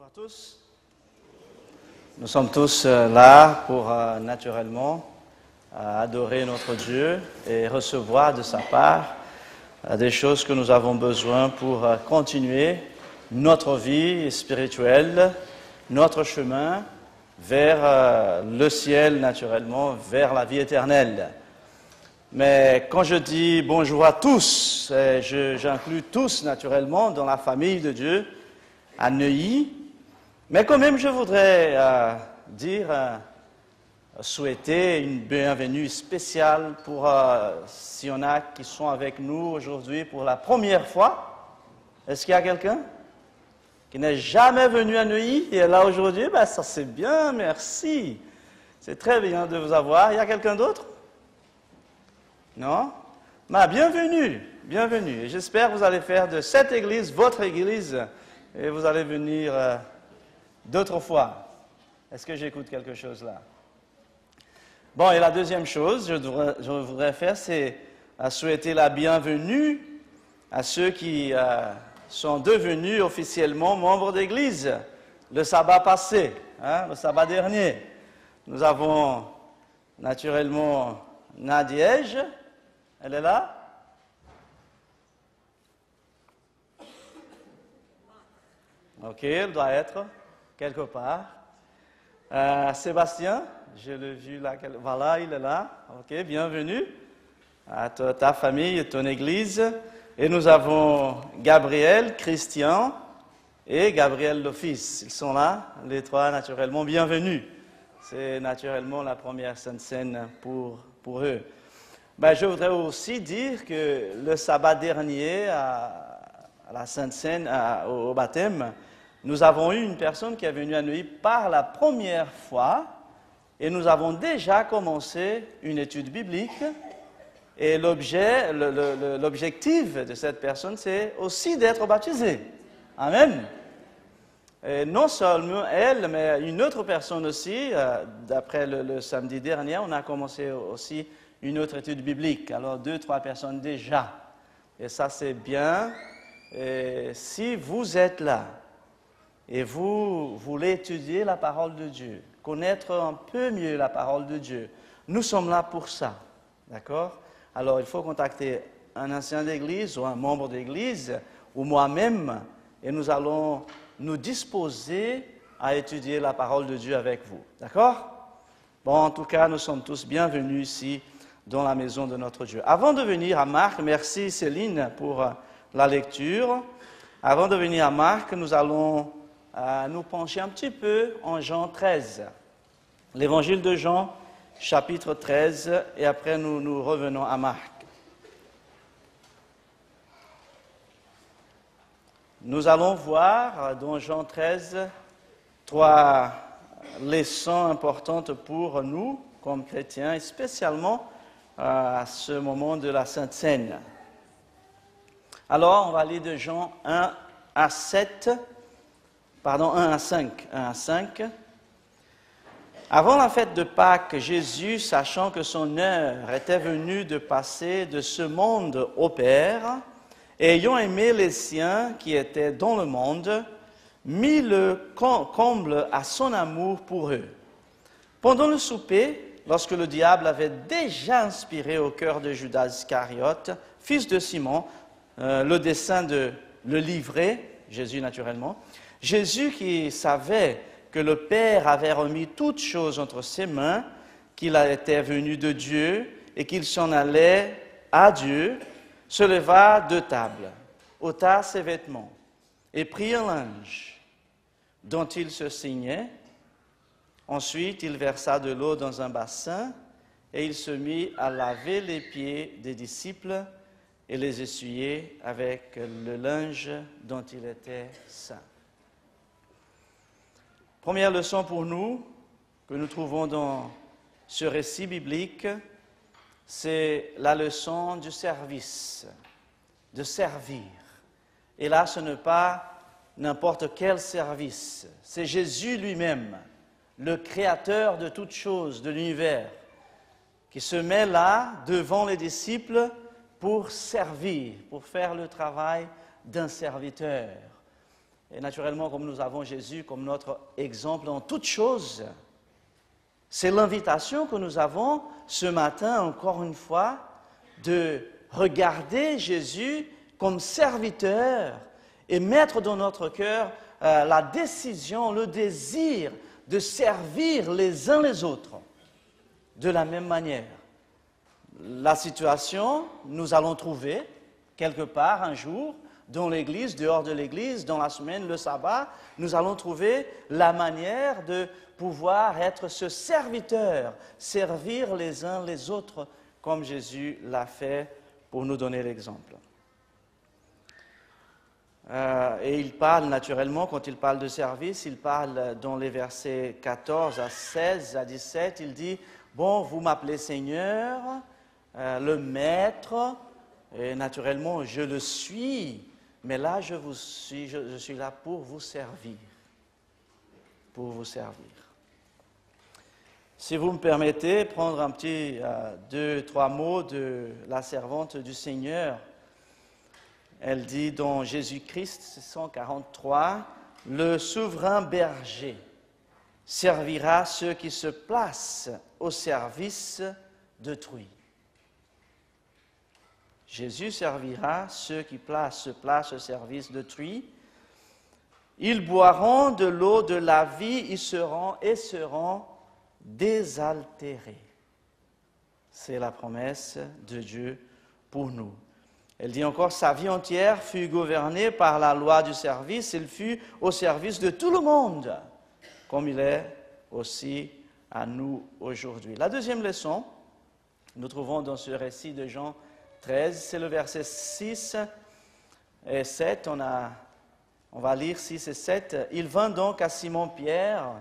Bonjour à tous. Nous sommes tous là pour naturellement adorer notre Dieu et recevoir de sa part des choses que nous avons besoin pour continuer notre vie spirituelle, notre chemin vers le ciel naturellement, vers la vie éternelle. Mais quand je dis bonjour à tous, j'inclus tous naturellement dans la famille de Dieu à Neuilly. Mais quand même, je voudrais souhaiter une bienvenue spéciale pour s'il y en a qui sont avec nous aujourd'hui pour la première fois. Est-ce qu'il y a quelqu'un qui n'est jamais venu à Neuilly et est là aujourd'hui? Ben, ça c'est bien, merci. C'est très bien de vous avoir. Il y a quelqu'un d'autre? Non? Ben, bienvenue, bienvenue. Et j'espère que vous allez faire de cette église votre église et vous allez venir d'autres fois. Est-ce que j'écoute quelque chose là? Bon, et la deuxième chose que je voudrais faire, c'est souhaiter la bienvenue à ceux qui sont devenus officiellement membres d'église le sabbat passé, le sabbat dernier. Nous avons naturellement Nadiège, elle est là? Ok, elle doit être quelque part. Sébastien, je l'ai vu là, voilà, il est là. Ok, bienvenue à ta famille et ton église. Et nous avons Gabriel, Christian et Gabriel le fils. Ils sont là, les trois naturellement bienvenus. C'est naturellement la première Sainte Seine pour eux. Ben, je voudrais aussi dire que le sabbat dernier, à la Sainte Seine, au baptême, nous avons eu une personne qui est venue à Neuilly par la première fois et nous avons déjà commencé une étude biblique. Et l'objectif de cette personne, c'est aussi d'être baptisée. Amen. Et non seulement elle, mais une autre personne aussi. D'après le samedi dernier, on a commencé aussi une autre étude biblique. Alors 2-3 personnes déjà. Et ça, c'est bien. Et si vous êtes là, et vous voulez étudier la parole de Dieu, connaître un peu mieux la parole de Dieu, nous sommes là pour ça, d'accord? Alors, il faut contacter un ancien d'église ou un membre d'église, ou moi-même, et nous allons nous disposer à étudier la parole de Dieu avec vous, d'accord? Bon, en tout cas, nous sommes tous bienvenus ici, dans la maison de notre Dieu. Avant de venir à Marc, merci Céline pour la lecture. Avant de venir à Marc, nous allons nous pencher un petit peu en Jean 13. L'évangile de Jean, chapitre 13, et après nous revenons à Marc. Nous allons voir dans Jean 13 3 leçons importantes pour nous, comme chrétiens, et spécialement à ce moment de la Sainte Seine. Alors, on va lire de Jean 1 à 5. Avant la fête de Pâques, Jésus, sachant que son heure était venue de passer de ce monde au Père, et ayant aimé les siens qui étaient dans le monde, mit le comble à son amour pour eux. Pendant le souper, lorsque le diable avait déjà inspiré au cœur de Judas Iscariote, fils de Simon, le dessein de le livrer, Jésus naturellement, Jésus qui savait que le Père avait remis toutes choses entre ses mains, qu'il était venu de Dieu et qu'il s'en allait à Dieu, se leva de table, ôta ses vêtements et prit un linge dont il se ceignait. Ensuite, il versa de l'eau dans un bassin et il se mit à laver les pieds des disciples et les essuyer avec le linge dont il était saint. Première leçon pour nous, que nous trouvons dans ce récit biblique, c'est la leçon du service, de servir. Et là, ce n'est pas n'importe quel service, c'est Jésus lui-même, le créateur de toutes choses, de l'univers, qui se met là devant les disciples pour servir, pour faire le travail d'un serviteur. Et naturellement, comme nous avons Jésus comme notre exemple en toutes choses, c'est l'invitation que nous avons ce matin, encore une fois, de regarder Jésus comme serviteur et mettre dans notre cœur la décision, le désir de servir les uns les autres de la même manière. La situation, nous allons trouver quelque part un jour, dans l'église, dehors de l'église, dans la semaine, le sabbat, nous allons trouver la manière de pouvoir être ce serviteur, servir les uns les autres comme Jésus l'a fait pour nous donner l'exemple. Et il parle naturellement, quand il parle de service, il parle dans les versets 14 à 16 à 17, il dit « Bon, vous m'appelez Seigneur, le Maître, et naturellement je le suis, mais là je suis là pour vous servir. » Pour vous servir. Si vous me permettez, prendre un petit 2-3 mots de la servante du Seigneur. Elle dit dans Jésus-Christ 143, « Le souverain berger servira ceux qui se placent au service d'autrui. » Jésus servira ceux qui se placent au service d'autrui. Ils boiront de l'eau de la vie, ils seront désaltérés. C'est la promesse de Dieu pour nous. Elle dit encore, sa vie entière fut gouvernée par la loi du service, il fut au service de tout le monde, comme il est aussi à nous aujourd'hui. La deuxième leçon, nous trouvons dans ce récit de Jean 13, c'est le verset 6 et 7, on va lire 6 et 7. Il vint donc à Simon-Pierre,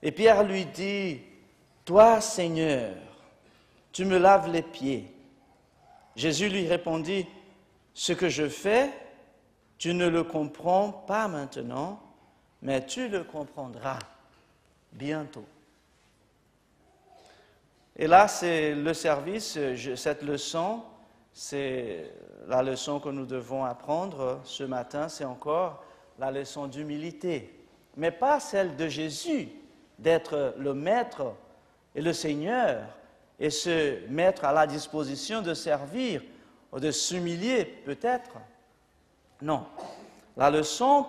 et Pierre lui dit, « Toi, Seigneur, tu me laves les pieds. » Jésus lui répondit, « Ce que je fais, tu ne le comprends pas maintenant, mais tu le comprendras bientôt. » Et là, c'est le service, cette leçon, c'est la leçon que nous devons apprendre ce matin, c'est encore la leçon d'humilité. Mais pas celle de Jésus, d'être le Maître et le Seigneur, et se mettre à la disposition de servir, ou de s'humilier peut-être. Non. La leçon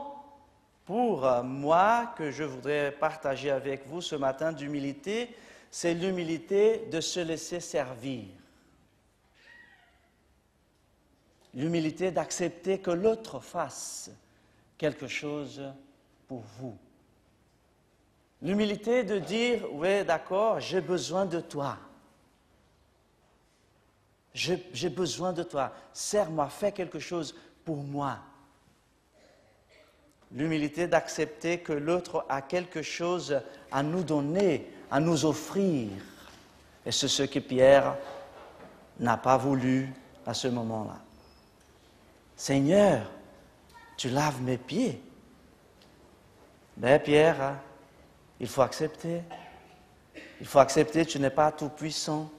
pour moi que je voudrais partager avec vous ce matin d'humilité, c'est l'humilité de se laisser servir. L'humilité d'accepter que l'autre fasse quelque chose pour vous. L'humilité de dire, oui, d'accord, j'ai besoin de toi. J'ai besoin de toi. Sers-moi, fais quelque chose pour moi. L'humilité d'accepter que l'autre a quelque chose à nous donner, à nous offrir. Et c'est ce que Pierre n'a pas voulu à ce moment-là. Seigneur, tu laves mes pieds. Mais Pierre, il faut accepter. Il faut accepter que tu n'es pas tout puissant.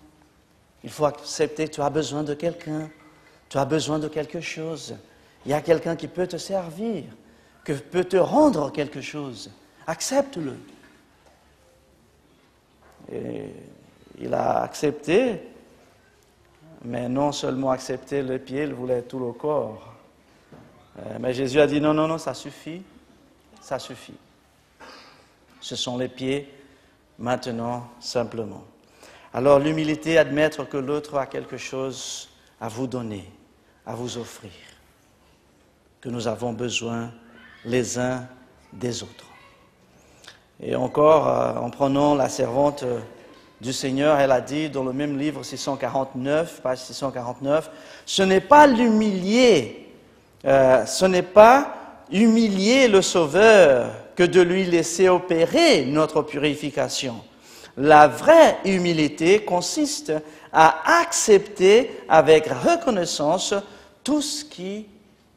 Il faut accepter que tu as besoin de quelqu'un. Tu as besoin de quelque chose. Il y a quelqu'un qui peut te servir, qui peut te rendre quelque chose. Accepte-le. Et il a accepté, mais non seulement accepté le pied, il voulait tout le corps. Mais Jésus a dit non, non, non, ça suffit, ça suffit. Ce sont les pieds maintenant simplement. Alors l'humilité, admettre que l'autre a quelque chose à vous donner, à vous offrir, que nous avons besoin les uns des autres. Et encore, en prenant la servante du Seigneur, elle a dit dans le même livre 649, page 649, ce n'est pas humilier le Sauveur que de lui laisser opérer notre purification. La vraie humilité consiste à accepter avec reconnaissance tout ce qui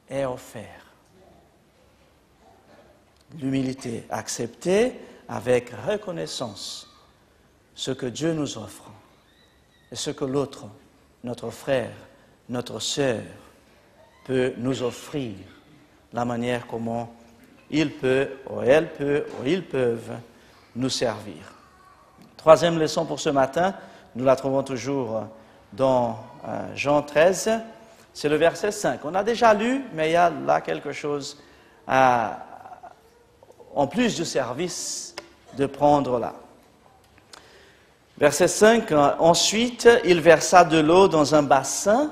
est offert. L'humilité, accepter avec reconnaissance ce que Dieu nous offre et ce que l'autre, notre frère, notre sœur, peut nous offrir la manière comment il peut, ou elle peut, ou ils peuvent nous servir. Troisième leçon pour ce matin, nous la trouvons toujours dans Jean 13, c'est le verset 5. On a déjà lu, mais il y a là quelque chose en plus du service de prendre là. Verset 5, ensuite, il versa de l'eau dans un bassin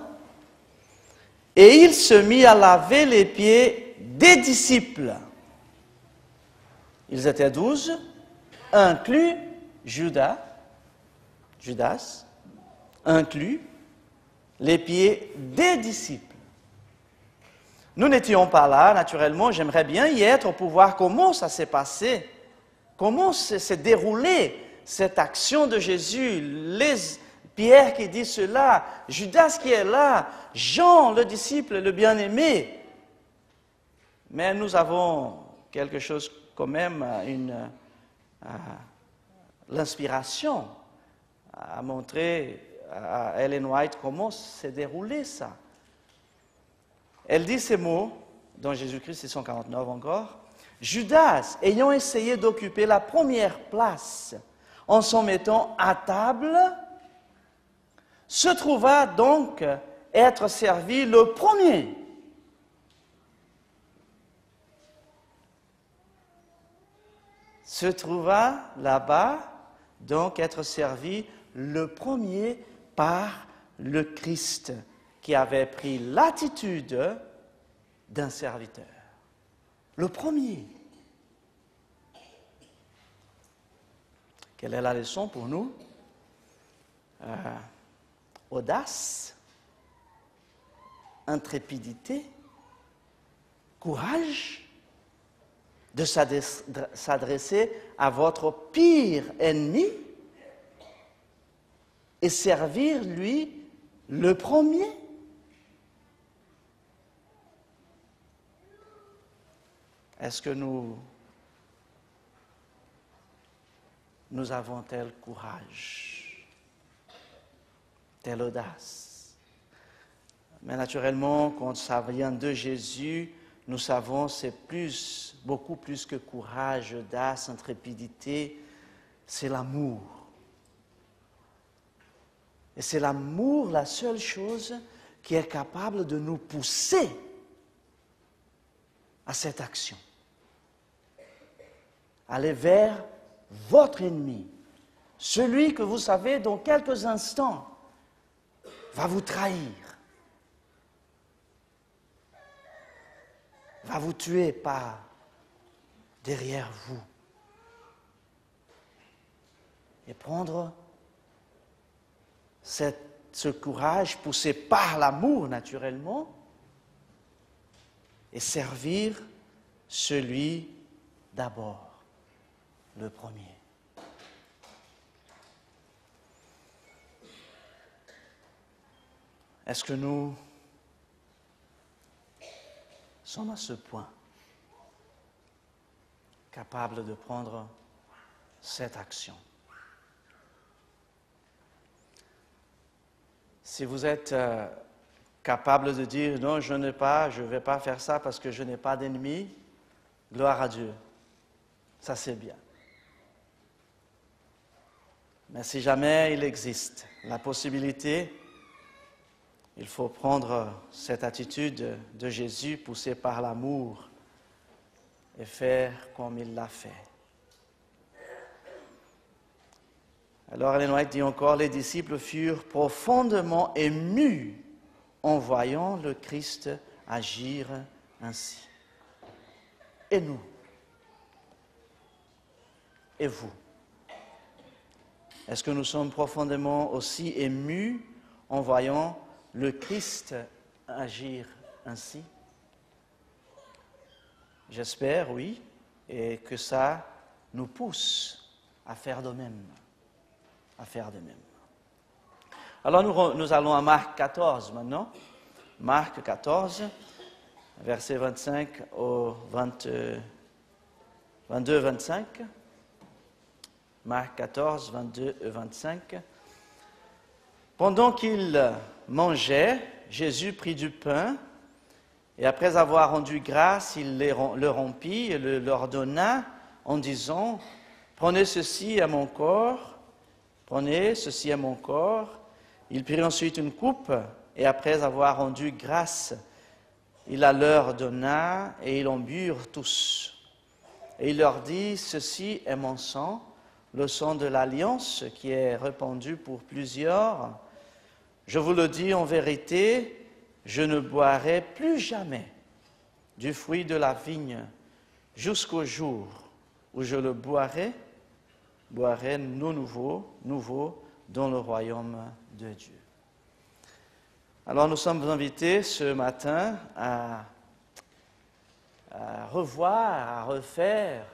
et il se mit à laver les pieds des disciples. Ils étaient 12, inclus Judas, inclus les pieds des disciples. Nous n'étions pas là, naturellement, j'aimerais bien y être pour voir comment ça s'est passé, comment s'est déroulée cette action de Jésus, Pierre qui dit cela, Judas qui est là, Jean, le disciple, le bien-aimé. Mais nous avons quelque chose quand même, l'inspiration à montrer à Ellen White comment s'est déroulé ça. Elle dit ces mots, dans Jésus-Christ 649 encore, « Judas, ayant essayé d'occuper la première place en s'en mettant à table, se trouva donc être servi le premier. » Se trouva là-bas, donc être servi le premier par le Christ, qui avait pris l'attitude d'un serviteur. Le premier. Quelle est la leçon pour nous? Audace, intrépidité, courage de s'adresser à votre pire ennemi et servir lui le premier. Est-ce que nous avons tel courage, telle audace? Mais naturellement, quand ça vient de Jésus, nous savons c'est beaucoup plus que courage, audace, intrépidité, c'est l'amour. Et c'est l'amour la seule chose qui est capable de nous pousser à cette action. Aller vers votre ennemi, celui que vous savez dans quelques instants va vous trahir, va vous tuer par derrière vous. Et prendre ce courage poussé par l'amour naturellement et servir celui d'abord, le premier. Est-ce que nous sommes à ce point capables de prendre cette action? Si vous êtes capable de dire « Non, je ne vais pas faire ça parce que je n'ai pas d'ennemi », gloire à Dieu. Ça, c'est bien. Mais si jamais il existe la possibilité, il faut prendre cette attitude de Jésus poussée par l'amour et faire comme il l'a fait. Alors Ellen White dit encore, les disciples furent profondément émus en voyant le Christ agir ainsi. Et nous? Et vous? Est-ce que nous sommes profondément aussi émus en voyant le Christ agir ainsi? J'espère, oui, et que ça nous pousse à faire de même. Alors nous allons à Marc 14 maintenant. Marc 14, versets 25 au 22-25. Marc 14, 22 et 25. Pendant qu'il mangeait, Jésus prit du pain Et après avoir rendu grâce, il le rompit et le leur donna en disant, prenez ceci à mon corps, prenez ceci à mon corps. Il prit ensuite une coupe et après avoir rendu grâce, il la leur donna et ils en burent tous. Et il leur dit, ceci est mon sang, le sang de l'alliance qui est répandu pour plusieurs. Je vous le dis en vérité, je ne boirai plus jamais du fruit de la vigne jusqu'au jour où je le boirai nouveau dans le royaume de Dieu. Alors nous sommes invités ce matin à revoir, à refaire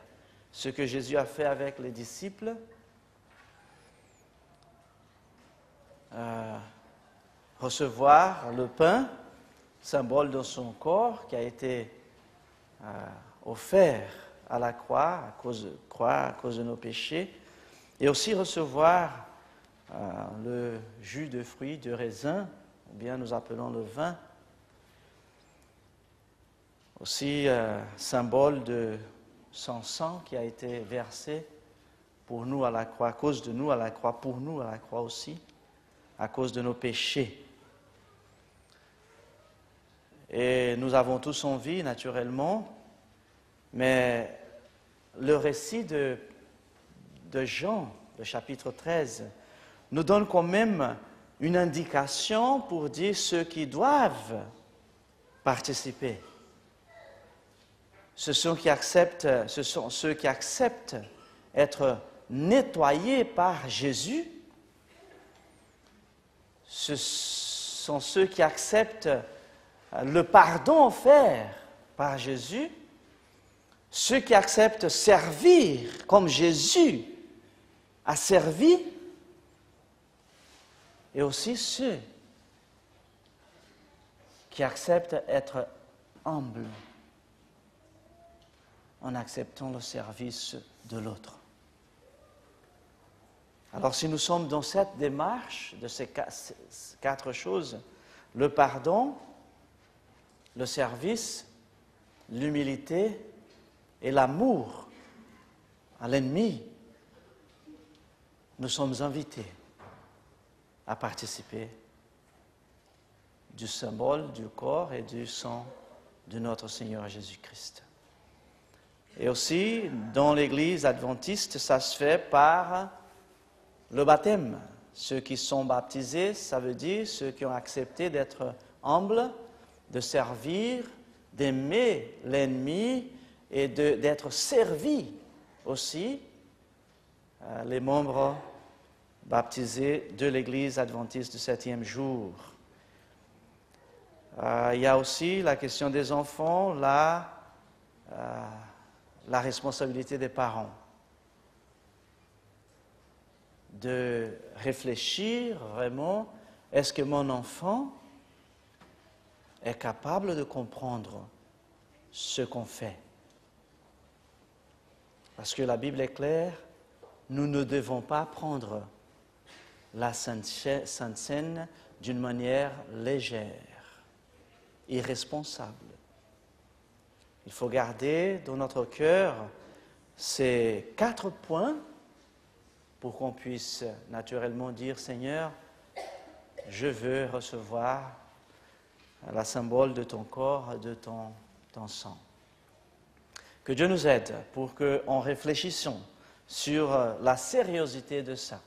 ce que Jésus a fait avec les disciples, recevoir le pain, symbole de son corps qui a été offert à la croix à cause de nos péchés, et aussi recevoir le jus de fruits de raisin, ou bien nous appelons le vin, aussi symbole de son sang qui a été versé pour nous à la croix, à cause de nous à la croix, pour nous à la croix aussi, à cause de nos péchés. Et nous avons tous envie, naturellement, mais le récit de Jean, le chapitre 13, nous donne quand même une indication pour dire ceux qui doivent participer. Ce sont ceux qui acceptent être nettoyés par Jésus. Ce sont ceux qui acceptent le pardon offert par Jésus, ceux qui acceptent servir comme Jésus a servi, et aussi ceux qui acceptent être humbles en acceptant le service de l'autre. Alors si nous sommes dans cette démarche de ces quatre choses, le pardon, le service, l'humilité et l'amour à l'ennemi, nous sommes invités à participer du symbole du corps et du sang de notre Seigneur Jésus-Christ. Et aussi, dans l'Église adventiste, ça se fait par le baptême. Ceux qui sont baptisés, ça veut dire ceux qui ont accepté d'être humbles, de servir, d'aimer l'ennemi et d'être servis aussi, les membres baptisés de l'Église adventiste du 7e jour. Il y a aussi la question des enfants, la responsabilité des parents. De réfléchir vraiment, est-ce que mon enfant est capable de comprendre ce qu'on fait? Parce que la Bible est claire, nous ne devons pas prendre la Sainte Seine d'une manière légère, irresponsable. Il faut garder dans notre cœur ces 4 points pour qu'on puisse naturellement dire, Seigneur, je veux recevoir la symbole de ton corps, de ton sang. Que Dieu nous aide pour qu'en réfléchissant sur la sérieuxité de ça,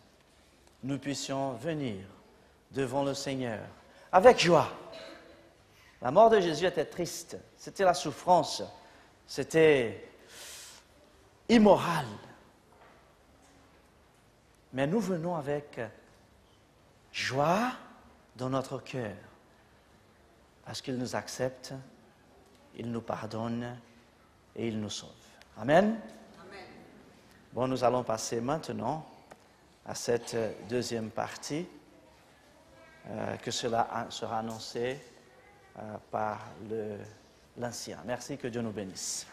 nous puissions venir devant le Seigneur avec joie. La mort de Jésus était triste, c'était la souffrance, c'était immoral. Mais nous venons avec joie dans notre cœur, parce qu'il nous accepte, il nous pardonne et il nous sauve. Amen. Amen. Bon, nous allons passer maintenant à cette deuxième partie, que cela sera annoncé par l'ancien. Merci, que Dieu nous bénisse.